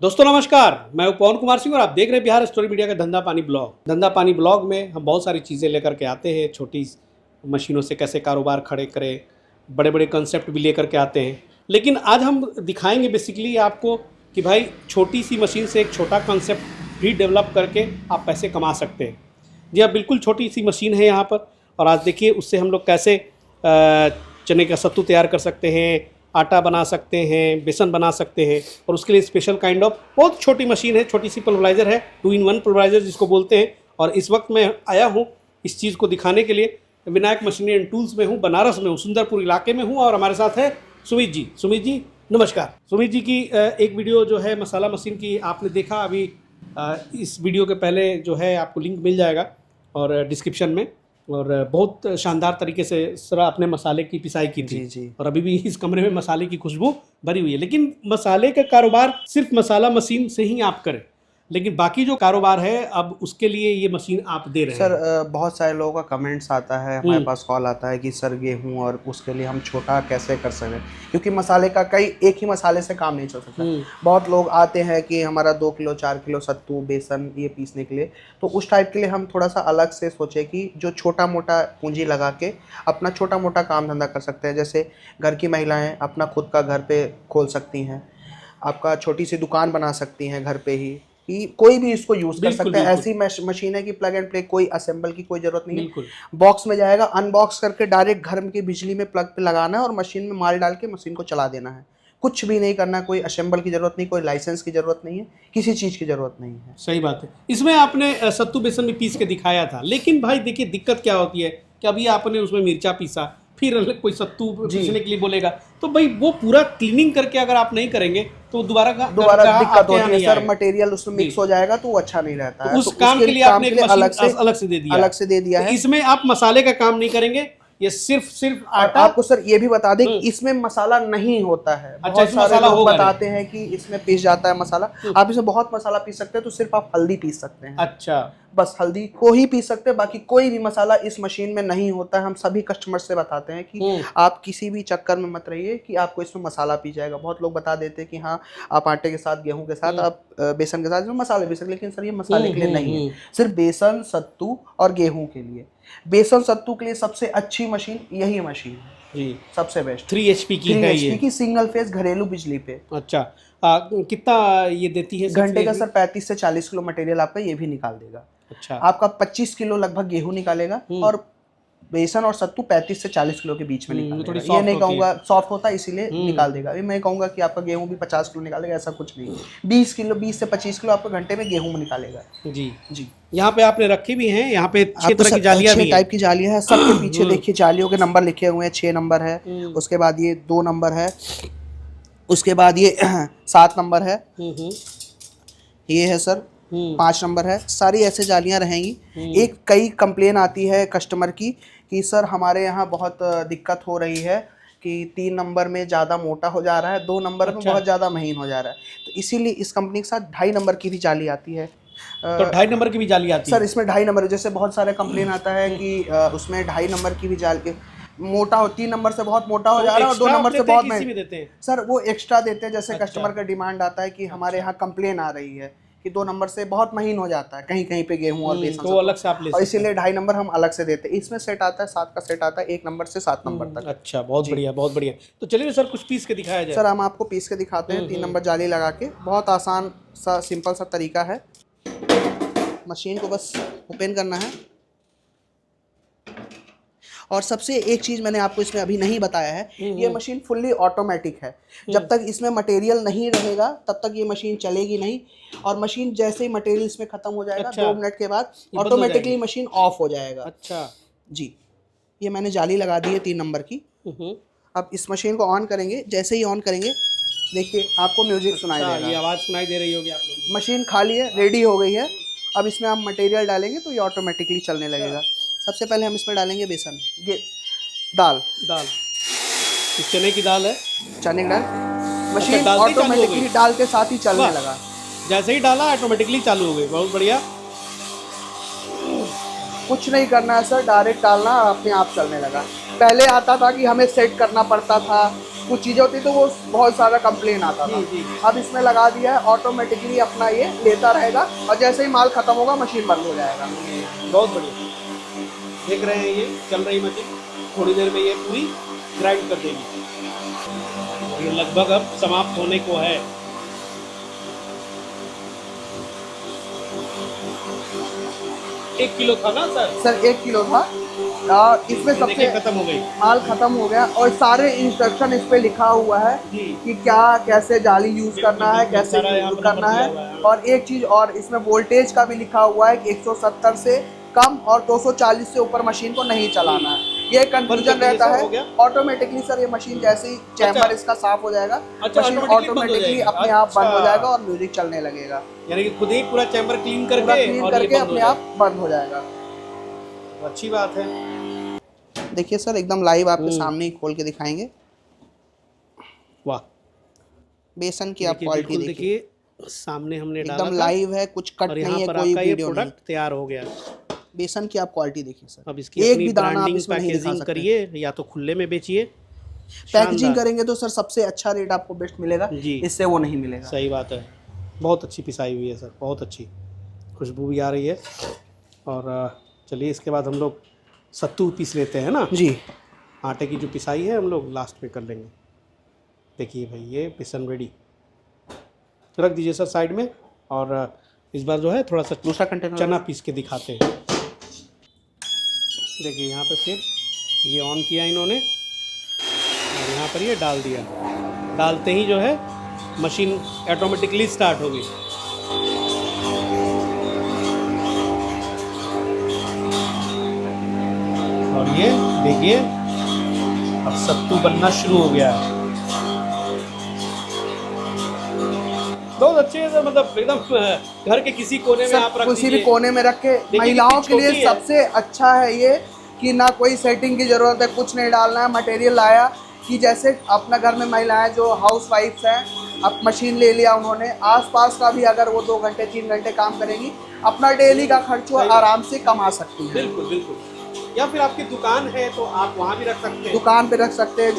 दोस्तों नमस्कार, मैं पवन कुमार सिंह और आप देख रहे हैं बिहार स्टोरी मीडिया का धंधा पानी ब्लॉग। धंधा पानी ब्लॉग में हम बहुत सारी चीज़ें लेकर के आते हैं। छोटी मशीनों से कैसे कारोबार खड़े करें, बड़े बड़े कंसेप्ट भी लेकर के आते हैं। लेकिन आज हम दिखाएंगे बेसिकली आपको कि भाई छोटी सी मशीन से एक छोटा कंसेप्ट भी डेवलप करके आप पैसे कमा सकते हैं। जी हाँ, बिल्कुल छोटी सी मशीन है यहाँ पर। और आज देखिए उससे हम लोग कैसे चने का सत्तू तैयार कर सकते हैं, आटा बना सकते हैं, बेसन बना सकते हैं। और उसके लिए स्पेशल काइंड ऑफ बहुत छोटी मशीन है, छोटी सी पल्वराइज़र है, 2-in-1 पल्वराइज़र जिसको बोलते हैं। और इस वक्त मैं आया हूँ इस चीज़ को दिखाने के लिए। विनायक मशीनरी एंड टूल्स में हूँ, बनारस में हूँ, सुंदरपुर इलाके में हूँ। और हमारे साथ है सुमित जी। सुमित जी नमस्कार। सुमित जी की एक वीडियो जो है मसाला मशीन की आपने देखा अभी। इस वीडियो के पहले जो है आपको लिंक मिल जाएगा और डिस्क्रिप्शन में। और बहुत शानदार तरीके से सर आपने मसाले की पिसाई की थी। जी। और अभी भी इस कमरे में मसाले की खुशबू भरी हुई है। लेकिन मसाले का कारोबार सिर्फ मसाला मशीन से ही आप करें, लेकिन बाकी जो कारोबार है अब उसके लिए ये मशीन आप दे रहे हैं। सर बहुत सारे लोगों का कमेंट्स आता है, हमारे पास कॉल आता है कि सर गेहूं और उसके लिए हम छोटा कैसे कर सकें, क्योंकि मसाले का कई एक ही मसाले से काम नहीं चल सकता। बहुत लोग आते हैं कि हमारा 2 किलो 4 किलो सत्तू बेसन ये पीसने के लिए, तो उस टाइप के लिए हम थोड़ा सा अलग से सोचे कि जो छोटा मोटा पूंजी लगा के अपना छोटा मोटा काम धंधा कर सकते हैं। जैसे घर की महिलाएं अपना खुद का घर पे खोल सकती हैं, आपका छोटी सी दुकान बना सकती हैं घर पे ही, कि कोई भी इसको यूज कर सकता है। ऐसी मशीन है कि प्लग एंड प्ले, कोई असेंबल की कोई जरूरत नहीं है। बॉक्स में जाएगा, अनबॉक्स करके डायरेक्ट घर की बिजली में प्लग पे लगाना है और मशीन में माल डाल के मशीन को चला देना है। कुछ भी नहीं करना, कोई असेंबल की जरूरत नहीं, कोई लाइसेंस की जरूरत नहीं है, किसी चीज की जरूरत नहीं है। सही बात है। इसमें आपने सत्तू बेसन भी पीस के दिखाया था, लेकिन भाई देखिए दिक्कत क्या होती है कि अभी आपने उसमें मिर्चा पीसा, फिर कोई सत्तू पीसने के लिए बोलेगा, तो भाई वो पूरा क्लीनिंग करके अगर आप नहीं करेंगे तो दोबारा दिक्कत होती है सर। मटेरियल उसमें मिक्स हो जाएगा तो अच्छा नहीं रहता है। उस काम के लिए आपने एक मशीन अलग से दे दिया है। इसमें आप मसाले का काम नहीं करेंगे, ये सिर्फ आटा। आपको सर ये भी बता दें इसमें मसाला नहीं होता है। बहुत सारे लोग बताते हैं कि इसमें पीस जाता है मसाला। आप इसमें बहुत मसाला पीस सकते हैं, तो सिर्फ आप हल्दी पीस सकते हैं। अच्छा, बस हल्दी को ही पीस सकते हैं, बाकी कोई भी मसाला इस मशीन में नहीं होता है। हम सभी कस्टमर से बताते हैं कि आप किसी भी चक्कर में मत रहिए कि आपको इसमें मसाला पी जाएगा। बहुत लोग बता देते हैं कि हाँ आप आटे के साथ, गेहूं के साथ, आप बेसन के साथ इसमें मसाले पी सकते, लेकिन सर ये मसाले के लिए नहीं है, सिर्फ बेसन सत्तू और गेहूं के लिए। बेसन सत्तू के लिए सबसे अच्छी मशीन यही मशीन है जी, सबसे बेस्ट। 3 HP की है ये, की सिंगल फेज घरेलू बिजली पे। अच्छा, कितना ये देती है? घंटे का सर 35 से 40 किलो मटेरियल आपका ये भी निकाल देगा। अच्छा, आपका 25 किलो लगभग गेहूं निकालेगा और बेसन और सत्तू 35 से 40 किलो के बीच में निकालेगा। ये नहीं कहूंगा सॉफ्ट होता है इसीलिए निकाल देगा। अभी मैं कहूंगा कि आपका गेहूं भी 50 किलो निकालेगा, ऐसा कुछ नहीं। 20 से 25 किलो आपका घंटे में गेहूं निकालेगा। जी जी। यहाँ पे आपने रखी भी हैं, यहाँ पे 6 तरह की जालियां भी हैं। 6 टाइप की जालियां हैं। सबके पीछे देखिए जालियों के नंबर लिखे हुए हैं। 6 नंबर है, उसके बाद ये 2 नंबर है, उसके बाद ये 7 नंबर है, ये है सर 5 नंबर है। सारी ऐसे जालियां रहेंगी। एक कई कंप्लेन आती है कस्टमर की कि सर हमारे यहाँ बहुत दिक्कत हो रही है कि 3 नंबर में ज़्यादा मोटा हो जा रहा है, 2 नंबर में बहुत ज़्यादा महीन हो जा रहा है। तो इसीलिए इस कंपनी के साथ 2.5 नंबर की भी जाली आती है। तो 2.5 नंबर की भी जाली आती है सर? इसमें 2.5 नंबर, जैसे बहुत सारे कंप्लेन आता है कि उसमें 2.5 नंबर की भी जाली मोटा हो, 3 नंबर से बहुत मोटा हो जा रहा है और 2 नंबर से बहुत महंगा। सर वो एक्स्ट्रा देते हैं, जैसे कस्टमर का डिमांड आता है कि हमारे यहाँ कंप्लेन आ रही है कि 2 नंबर से बहुत महीन हो जाता है कहीं कहीं पे गेहूं और बेसन, तो अलग से आप ले सकते हैं। और इसीलिए 2.5 नंबर हम अलग से देते हैं। इसमें सेट आता है 7 का सेट आता है, 1 नंबर से 7 नंबर तक। अच्छा, बहुत बढ़िया बहुत बढ़िया। तो चलिए सर कुछ पीस के दिखाया जाए। सर हम आपको पीस के दिखाते हैं 3 नंबर जाली लगा के। बहुत आसान सा सिंपल सा तरीका है। मशीन को बस ओपन करना है। और सबसे एक चीज़ मैंने आपको इसमें अभी नहीं बताया है, ये मशीन फुल्ली ऑटोमेटिक है। जब तक इसमें मटेरियल नहीं रहेगा तब तक ये मशीन चलेगी नहीं। और मशीन जैसे ही मटेरियल इसमें खत्म हो जाएगा, 2 मिनट के बाद ऑटोमेटिकली मशीन ऑफ हो जाएगा। अच्छा जी। ये मैंने जाली लगा दी है 3 नंबर की। अब इस मशीन को ऑन करेंगे। जैसे ही ऑन करेंगे देखिए आपको म्यूजिक सुनाई देगा। ये आवाज़ सुनाई दे रही होगी आप लोग। मशीन खाली है, रेडी हो गई है। अब इसमें आप मटेरियल डालेंगे तो ये ऑटोमेटिकली चलने लगेगा। सबसे पहले हम इसमें डालेंगे बेसन, दाल चने की दाल है, चने की दाल। मशीन ऑटोमेटिकली दाल के साथ ही चलने लगा। जैसे ही डाला ऑटोमेटिकली चालू हो गई। बहुत बढ़िया। कुछ नहीं करना है सर, डायरेक्ट डालना अपने आप चलने लगा। पहले आता था कि हमें सेट करना पड़ता था कुछ चीज़ें होती तो वो बहुत सारा कंप्लेन आता था। जी। अब इसमें लगा दिया है, ऑटोमेटिकली अपना ये लेता रहेगा और जैसे ही माल खत्म होगा मशीन बंद हो जाएगा। बहुत बढ़िया, देख रहे हैं ये चल रही मशीन, थोड़ी देर में ये पूरी ग्राइंड कर देगी। ये लगभग अब समाप्त होने को है। एक किलो था ना सर? सर 1 किलो था। इसमें सबसे खत्म हो गई, माल खत्म हो गया और सारे इंस्ट्रक्शन इस पे लिखा हुआ है कि क्या कैसे जाली यूज करना है, कैसे यूज करना है। और एक चीज और, इसमें वोल्टेज का भी लिखा हुआ है कि 170 से कम और 240 से ऊपर मशीन को नहीं चलाना है। ये कंफ्यूजन रहता है। ऑटोमेटिकली सर ये मशीन जैसे ही चैम्बर इसका साफ हो जाएगा, मशीन ऑटोमेटिकली अपने आप बंद हो जाएगा और म्यूजिक चलने लगेगा। यानी कि खुद ही पूरा चैम्बर क्लीन करके अपने आप बंद हो जाएगा। अच्छी बात है। देखिए सर एकदम लाइव आपके सामने ही खोल के दिखाएंगे। वाह, बेसन की आप क्वालिटी देखिए, सामने हमने डाला एकदम लाइव है, कुछ कट नहीं है, कोई वीडियो नहीं। तैयार हो गया। बेसन की आप क्वालिटी देखिए सर। अब इसकी एक भी दाना आप इसमें नहीं दिखा सकते। करिए या तो खुले में बेचिए, पैकेजिंग करेंगे तो सर सबसे अच्छा रेट आपको बेस्ट मिलेगा, इससे वो नहीं मिलेगा। सही बात है। बहुत अच्छी पिसाई हुई है सर, बहुत अच्छी खुशबू भी आ रही है। और चलिए इसके बाद हम लोग सत्तू पीस लेते हैं ना जी। आटे की जो पिसाई है हम लोग लास्ट में कर लेंगे। देखिए भाई ये बेसन रेडी, रख दीजिए सर साइड में। और इस बार जो है थोड़ा सा दूसरा कंटेनर चना पीस के दिखाते हैं। देखिए यहाँ पे फिर ये ऑन किया इन्होंने और यहाँ पर ये डाल दिया। डालते ही जो है मशीन ऑटोमेटिकली स्टार्ट हो गई। और ये देखिए अब सत्तू बनना शुरू हो गया है। बहुत अच्छे है, मतलब एकदम घर के किसी कोने में आप रख किसी भी कोने में रख के। महिलाओं के लिए सबसे अच्छा है ये कि ना कोई सेटिंग की जरूरत है, कुछ नहीं डालना है। मटेरियल लाया कि जैसे अपना घर में महिलाएं जो हाउस वाइफ्स हैं, अब मशीन ले लिया उन्होंने, आसपास का भी अगर वो 2 घंटे 3 घंटे काम करेंगी, अपना डेली का खर्च आराम से कमा सकती है। बिल्कुल बिल्कुल। या फिर आपकी दुकान है तो आप वहाँ भी रख सकते हैं, दुकान पे रख सकते हैं।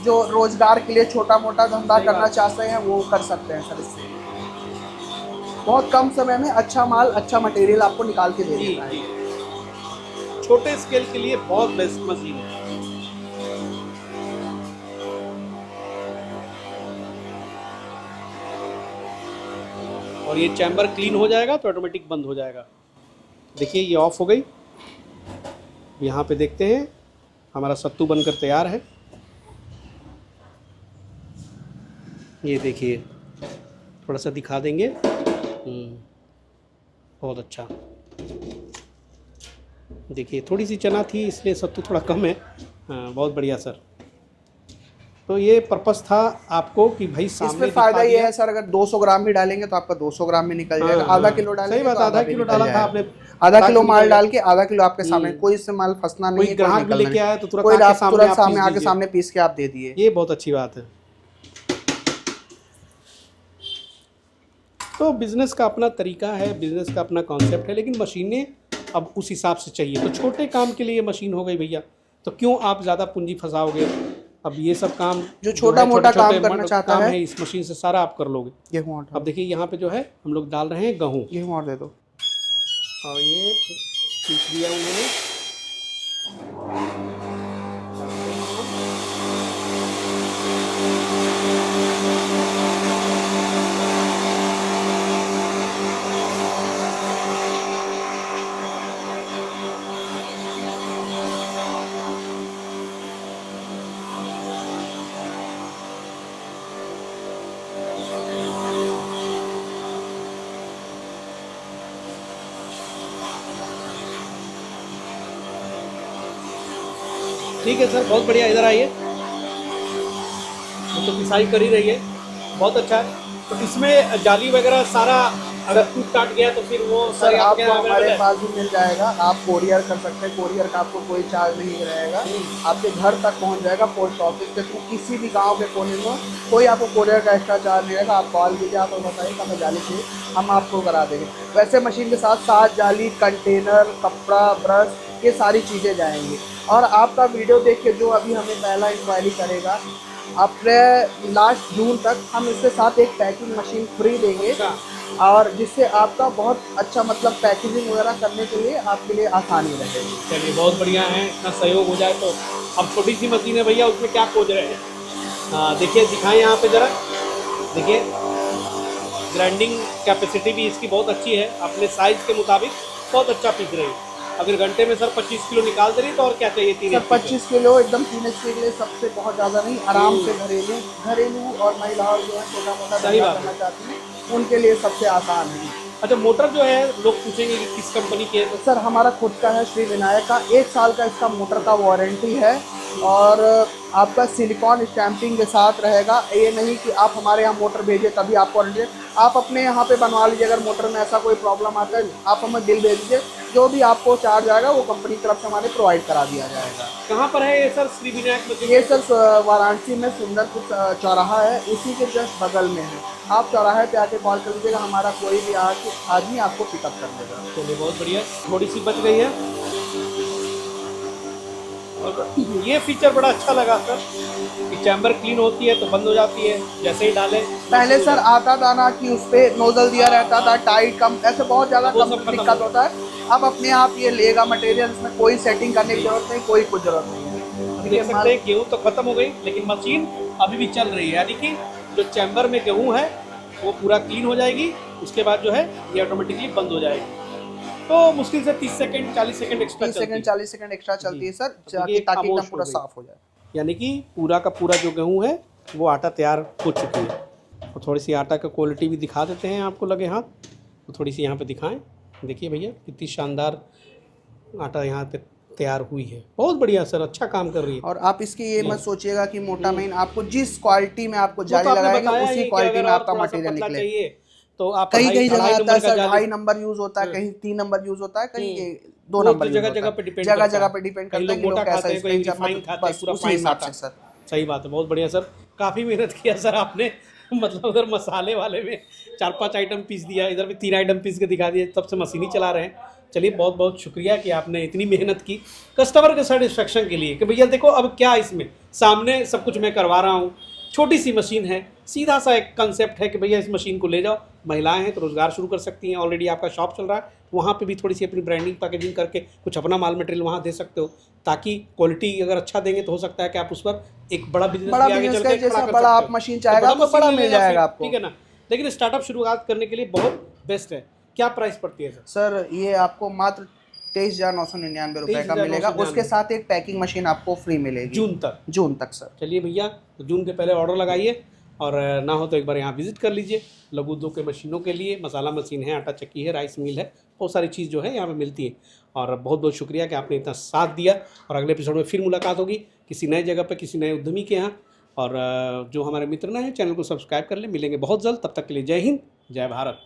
जो रोजगार के लिए छोटा मोटा धंधा करना चाहते हैं वो कर सकते हैं सर। इससे बहुत कम समय में अच्छा माल, अच्छा मटेरियल आपको निकाल के दे देता है। छोटे स्केल के लिए बहुत बेस्ट मशीन है। और ये चैम्बर क्लीन हो जाएगा तो ऑटोमेटिक बंद हो जाएगा। देखिए ये ऑफ हो गई। यहाँ पे देखते हैं हमारा सत्तू बनकर तैयार है। ये देखिए थोड़ा सा दिखा देंगे। बहुत अच्छा। देखिए थोड़ी सी चना थी इसलिए सत्तू थोड़ा कम है। हाँ बहुत बढ़िया सर। तो ये पर्पस था आपको कि भाई सामने इसमें फायदा ये है सर, अगर 200 ग्राम भी डालेंगे तो आपका 200 ग्राम में निकल जाएगा। आधा किलो डालेंगे, सही बात, आधा किलो डाला था आपने, आधा किलो माल डाल के आधा किलो आपके सामने, कोई इससे माल फंसना नहीं है। ग्राहक भी लेके आया तो तुरंत सामने आके सामने पीस के आप दे दिए। ये बहुत अच्छी बात है। तो बिजनेस का अपना तरीका है, बिजनेस का अपना कॉन्सेप्ट है, लेकिन मशीनें अब उस हिसाब से चाहिए। तो छोटे काम के लिए मशीन हो गई भैया, तो क्यों आप ज़्यादा पूंजी फंसाओगे। अब ये सब काम जो छोटा मोटा काम करना चाहता है इस मशीन से सारा आप कर लोगे। गेहूं आटा। अब देखिए यहाँ पे जो है हम लोग डाल रहे हैं गेहूं और दे दो। और ये पीस दिया उन्होंने। ठीक है सर, बहुत बढ़िया। इधर आइए, तो पिसाई कर ही रही है, बहुत अच्छा है। तो इसमें जाली वगैरह सारा अगर टूट काट गया तो फिर वो सर आपको हमारे पास भी मिल जाएगा। आप कोरियर कर सकते हैं, कोरियर का आपको कोई चार्ज नहीं रहेगा, आपके घर तक पहुंच जाएगा पोस्ट ऑफिस के थ्रू। किसी भी गांव के कोने में कोई आपको कोरियर का एक्स्ट्रा चार्ज नहीं रहेगा। आप कॉल कीजिए, आप बताइए हमें जाली चाहिए, हम आपको करा देंगे। वैसे मशीन के साथ 7 जाली, कंटेनर, कपड़ा, ब्रश, ये सारी चीज़ें जाएंगी। और आपका वीडियो देख के जो अभी हमें पहला इंक्वायरी करेगा अप्रैल लास्ट जून तक हम इसके साथ एक पैकिंग मशीन फ्री देंगे, अच्छा। और जिससे आपका बहुत अच्छा मतलब पैकेजिंग वगैरह करने के लिए आपके लिए आसानी रहेगी। चलिए बहुत बढ़िया है, इतना सहयोग हो जाए तो। अब छोटी सी मशीन है भैया, उसमें क्या खोज रहे हैं? हाँ देखिए, दिखाएं यहाँ पे ज़रा। देखिए ग्राइंडिंग कैपेसिटी भी इसकी बहुत अच्छी है, अपने साइज़ के मुताबिक बहुत अच्छा पीस रही है। अगर घंटे में सर 25 किलो निकाल दे रही तो और क्या चाहिए? 3 सर 25 किलो एकदम पीनेज के लिए सबसे बहुत ज़्यादा नहीं, आराम से घरेलू और महिलाओं जो है छोटा मोटा सही धंधा बात है। करना चाहती हैं उनके लिए सबसे आसान है। अच्छा, मोटर जो है लोग पूछेंगे कि किस कंपनी की है? तो सर हमारा खुद का है, श्री विनायक का। 1 साल का इसका मोटर का वारंटी है, और आपका सिलिकॉन स्टैंपिंग के साथ रहेगा। ये नहीं कि आप हमारे यहाँ मोटर भेजिए तभी आपको वारंटी, आप अपने यहाँ पे बनवा लीजिए। अगर मोटर में ऐसा कोई प्रॉब्लम आता है, आप हमें बिल भेज दीजिए, जो भी आपको चार्ज आएगा वो कंपनी की तरफ से हमारे प्रोवाइड करा दिया जाएगा। कहाँ पर है ये सर श्री विनायक मशीन? ये सर वाराणसी में सुंदरपुर चौराहा है, उसी के जस्ट बगल में है। आप चौराहे पे आके कॉल कर लीजिएगा, हमारा कोई भी आदमी आपको पिकअप कर देगा। चलिए बहुत बढ़िया, थोड़ी सी बच गई है। और ये फीचर बड़ा अच्छा लगा सर कि चैम्बर क्लीन होती है तो बंद हो जाती है, जैसे ही डालें। पहले सर आता था ना कि उस पर नोजल दिया रहता था, टाइट कम, ऐसे बहुत ज़्यादा वो कम सब खत्म दिक्कत हो होता है। अब अपने आप ये लेगा मटेरियल, इसमें कोई सेटिंग करने की जरूरत नहीं, कोई कुछ जरूरत नहीं है। अब देख सकते हैं गेहूँ तो खत्म हो गई, लेकिन मशीन अभी भी चल रही है, यानी कि जो चैम्बर में गेहूँ है वो पूरा क्लीन हो जाएगी, उसके बाद जो है ये ऑटोमेटिकली बंद हो जाएगी। तो मुश्किल से 30 second 40 second extra 30 second 40 second extra चलती है सर, ताकि ताकि एकदम पूरा साफ हो जाए। यानी कि पूरा का पूरा जो गेहूँ है वो आटा तैयार हो चुकी है। और थोड़ी सी आटा का क्वालिटी भी दिखा देते हैं आपको लगे हाथ, तो थोड़ी सी यहाँ पे दिखाएं। देखिए भैया कितनी शानदार आटा यहाँ पे तैयार हुई है, बहुत बढ़िया सर, अच्छा काम कर रही है। और आप इसकी ये मत सोचिएगा कि मोटा महीन, आपको जिस क्वालिटी में आपको वो जाली तो आपने लगाएंगे बताया उसी ही कि क्वालिटी अगर में और आपका थोड़ा सा मटेरियल पतला निकले। चाहिए तो आप कहीं कहीं जगह ढाई आता नंबर है का सर, जाली 2.5 नंबर यूज होता है, कहीं 3 नंबर यूज होता है, कहीं 2 वो नंबर तो यूज जगह होता जगह है, पे डिपेंड जगह करता जगह है। पे डिपेंड कहीं करता है लोग कि लोग मोटा कैसा खाते हैं, कहीं इसका रिफाइन खाते हैं, बस पूरा उसी फाइन हिसाब आटा। से सर। सही बात है, बहुत बढ़िया सर, काफ़ी मेहनत किया सर आपने। मतलब उधर मसाले वाले में 4-5 आइटम पीस दिया, इधर भी 3 आइटम पीस के दिखा दिए, तब से मशीन ही चला रहे हैं। चलिए बहुत बहुत शुक्रिया कि आपने इतनी मेहनत की कस्टमर के सेटिस्फेक्शन के लिए, कि भैया देखो अब क्या इसमें सामने सब कुछ मैं करवा रहा हूँ, छोटी सी मशीन है, सीधा सा एक कंसेप्ट है कि भैया इस मशीन को ले जाओ, महिलाएं हैं तो रोज़गार शुरू कर सकती हैं, ऑलरेडी आपका शॉप चल रहा है, वहाँ पे भी थोड़ी सी अपनी ब्रांडिंग पैकेजिंग करके कुछ अपना माल मटेरियल वहाँ दे सकते हो, ताकि क्वालिटी अगर अच्छा देंगे तो हो सकता है कि आप उस पर एक बड़ा बिजनेस भी आगे चल के खड़ा जैसा कर बड़ा सकते आप हो। मशीन चाहेगा तो मशीन बड़ा ले मिल लेना जाएगा फिर, आपको। ठीक है ना। लेकिन स्टार्टअप शुरुआत करने के लिए बहुत बेस्ट है। क्या प्राइस पड़ती है सर? सर ये आपको मात्र 23,999 रुपए का मिलेगा, 23,999 उसके साथ एक पैकिंग मशीन आपको फ्री मिलेगी जून तक सर। चलिए भैया, तो जून के पहले ऑर्डर लगाइए, और ना हो तो एक बार यहाँ विजिट कर लीजिए। लघु उद्योग के मशीनों के लिए मसाला मशीन है, आटा चक्की है, राइस मिल है, बहुत सारी चीज़ जो है यहाँ पे मिलती है। और बहुत बहुत शुक्रिया कि आपने इतना साथ दिया, और अगले एपिसोड में फिर मुलाकात होगी किसी नए जगह पर, किसी नए उद्यमी के यहाँ। और जो हमारे मित्र ना हैं, चैनल को सब्सक्राइब कर लें। मिलेंगे बहुत जल्द, तब तक के लिए जय हिंद, जय भारत।